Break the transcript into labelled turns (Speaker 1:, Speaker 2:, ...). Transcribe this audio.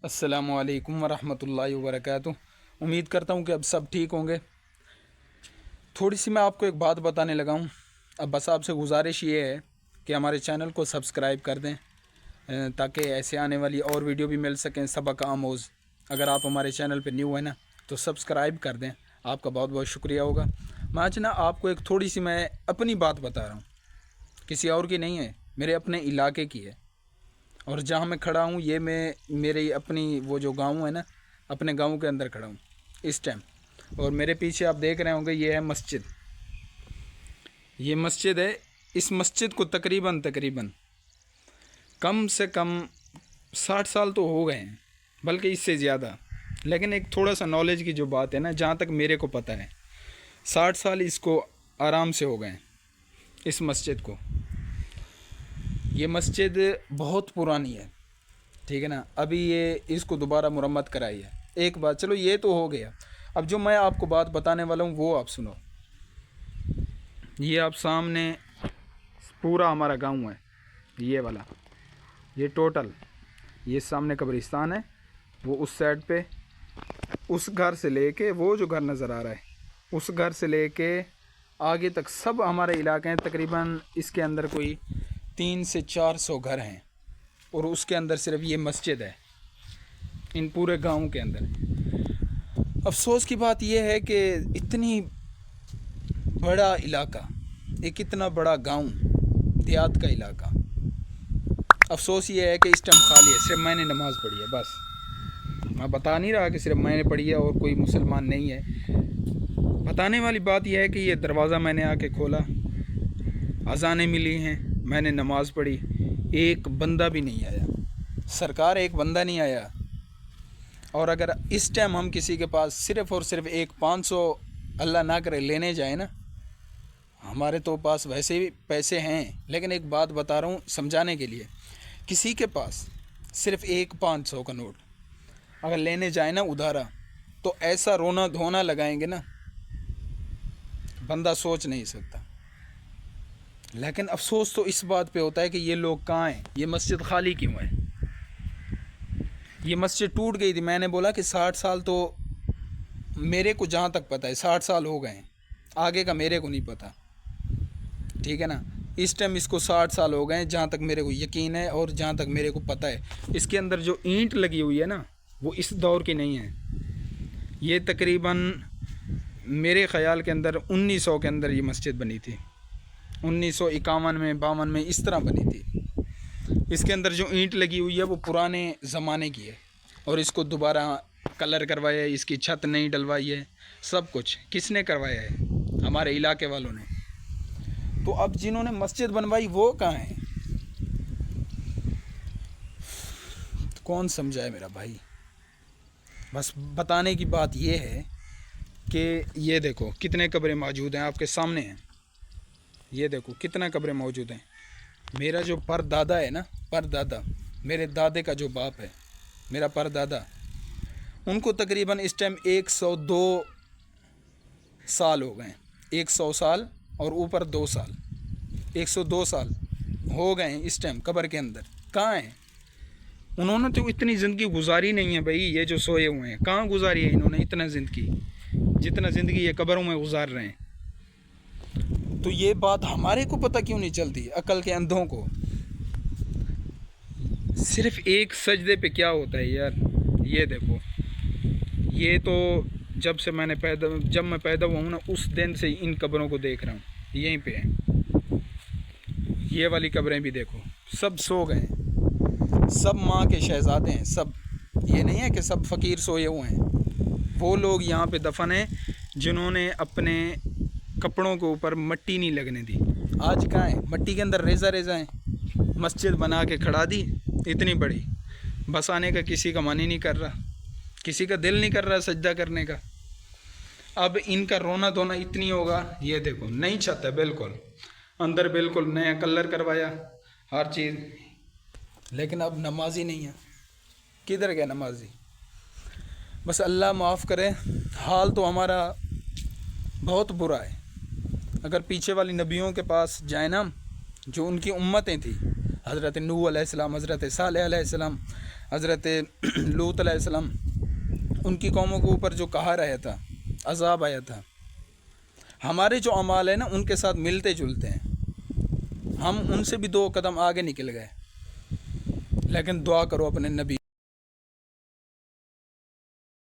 Speaker 1: अस्सलामु अलैकुम वरहमतुल्लाहि वबरकातुह। उम्मीद करता हूँ कि अब सब ठीक होंगे। थोड़ी सी मैं आपको एक बात बताने लगा हूँ। अब बस आपसे गुजारिश ये है कि हमारे चैनल को सब्सक्राइब कर दें ताकि ऐसे आने वाली और वीडियो भी मिल सकें सबक आमोज़। अगर आप हमारे चैनल पर न्यू है ना तो सब्सक्राइब कर दें, आपका बहुत बहुत शुक्रिया होगा। मैं आज ना आपको एक थोड़ी सी मैं अपनी बात बता रहा हूँ, किसी और की नहीं है, मेरे अपने इलाके की है। और जहाँ मैं खड़ा हूँ ये मैं मेरी अपनी वो जो गांव है ना, अपने गांव के अंदर खड़ा हूँ इस टाइम। और मेरे पीछे आप देख रहे होंगे ये है मस्जिद, ये मस्जिद है। इस मस्जिद को तकरीबन कम से कम 60 साल तो हो गए हैं, बल्कि इससे ज़्यादा। लेकिन एक थोड़ा सा नॉलेज की जो बात है ना, जहाँ तक मेरे को पता है 60 साल इसको आराम से हो गए इस मस्जिद को। ये मस्जिद बहुत पुरानी है, ठीक है ना। अभी ये इसको दोबारा मुरम्मत कराई है। एक बात, चलो ये तो हो गया। अब जो मैं आपको बात बताने वाला हूँ वो आप सुनो। ये आप सामने पूरा हमारा गांव है, ये वाला, ये टोटल, ये सामने कब्रिस्तान है, वो उस साइड पे, उस घर से लेके वो जो घर नज़र आ रहा है उस घर से लेके आगे तक सब हमारे इलाके हैं। तकरीबन इसके अंदर कोई 300 से 400 घर हैं और उसके अंदर सिर्फ ये मस्जिद है इन पूरे गांव के अंदर। अफसोस की बात यह है कि इतनी बड़ा इलाका, एक इतना बड़ा गांव, देहात का इलाका, अफसोस ये है कि इस टाइम खाली है। सिर्फ मैंने नमाज़ पढ़ी है बस। मैं बता नहीं रहा कि सिर्फ मैंने पढ़ी है और कोई मुसलमान नहीं है। बताने वाली बात यह है कि ये दरवाज़ा मैंने आके खोला, अज़ानें मिली हैं, मैंने नमाज़ पढ़ी, एक बंदा भी नहीं आया, सरकार एक बंदा नहीं आया। और अगर इस टाइम हम किसी के पास सिर्फ़ और सिर्फ एक 500 अल्लाह ना करे लेने जाए ना, हमारे तो पास वैसे भी पैसे हैं, लेकिन एक बात बता रहा हूँ समझाने के लिए, किसी के पास सिर्फ एक 500 का नोट अगर लेने जाए ना उधारा, तो ऐसा रोना धोना लगाएंगे ना बंदा सोच नहीं सकता। लेकिन अफसोस तो इस बात पे होता है कि ये लोग कहाँ हैं, ये मस्जिद खाली क्यों है। ये मस्जिद टूट गई थी, मैंने बोला कि 60 साल तो मेरे को जहाँ तक पता है 60 साल हो गए हैं, आगे का मेरे को नहीं पता, ठीक है ना। इस टाइम इसको 60 साल हो गए हैं जहाँ तक मेरे को यकीन है और जहाँ तक मेरे को पता है। इसके अंदर जो ईंट लगी हुई है ना वो इस दौर की नहीं है। ये तकरीबन मेरे ख़याल के अंदर 1900 के अंदर ये मस्जिद बनी थी, 1951 में 52 में इस तरह बनी थी। इसके अंदर जो ईंट लगी हुई है वो पुराने ज़माने की है और इसको दोबारा कलर करवाया है, इसकी छत नहीं डलवाई है, सब कुछ किसने करवाया है? हमारे इलाके वालों ने। तो अब जिन्होंने मस्जिद बनवाई वो कहाँ हैं? कौन समझाए मेरा भाई। बस बताने की बात ये है कि ये देखो कितने कब्रें मौजूद हैं, आपके सामने हैं। ये देखो कितना कब्रें मौजूद हैं। मेरा जो परदादा है ना, परदादा, मेरे दादे का जो बाप है, मेरा परदादा, उनको तकरीबन इस टाइम 102 साल हो गए, 100 साल और ऊपर 2 साल, 102 साल हो गए हैं इस टाइम कब्र के अंदर। कहाँ हैं? उन्होंने तो इतनी ज़िंदगी गुजारी नहीं है भाई। ये जो सोए हुए हैं कहाँ गुजारी है इन्होंने इतना ज़िंदगी, जितना ज़िंदगी ये कब्रों में गुजार रहे हैं। तो ये बात हमारे को पता क्यों नहीं चलती, अकल के अंधों को? सिर्फ एक सजदे पे क्या होता है यार। ये देखो, ये तो जब मैं पैदा हुआ हूँ ना उस दिन से इन कब्रों को देख रहा हूँ, यहीं पे है। ये वाली कब्रें भी देखो, सब सो गए हैं, सब माँ के शहजादे हैं सब। ये नहीं है कि सब फ़कीर सोए हुए हैं। वो लोग यहाँ पे दफन हैं जिन्होंने अपने कपड़ों के ऊपर मट्टी नहीं लगने दी। आज कहाँ है? मट्टी के अंदर रेज़ा हैं। मस्जिद बना के खड़ा दी इतनी बड़ी, बस आने का किसी का मन ही नहीं कर रहा, किसी का दिल नहीं कर रहा सजदा करने का। अब इनका रोना धोना इतनी होगा। ये देखो नई छत है बिल्कुल, अंदर बिल्कुल नया कलर करवाया, हर चीज़, लेकिन अब नमाजी नहीं है। किधर गया नमाजी? बस अल्लाह माफ़ करे, हाल तो हमारा बहुत बुरा है। अगर पीछे वाली नबियों के पास जाए ना, जो उनकी उम्मतें थी, हज़रत नूह अलैहिस्सलाम, हज़रत सालेह अलैहिस्सलाम, حضرت لوط علیہ السلام ان کی قوموں کے اوپر جو کہا رہا تھا، عذاب آیا تھا، ہمارے جو اعمال ہیں نا ان کے ساتھ ملتے جلتے ہیں، ہم ان سے بھی 2 قدم آگے نکل گئے، لیکن دعا کرو اپنے نبی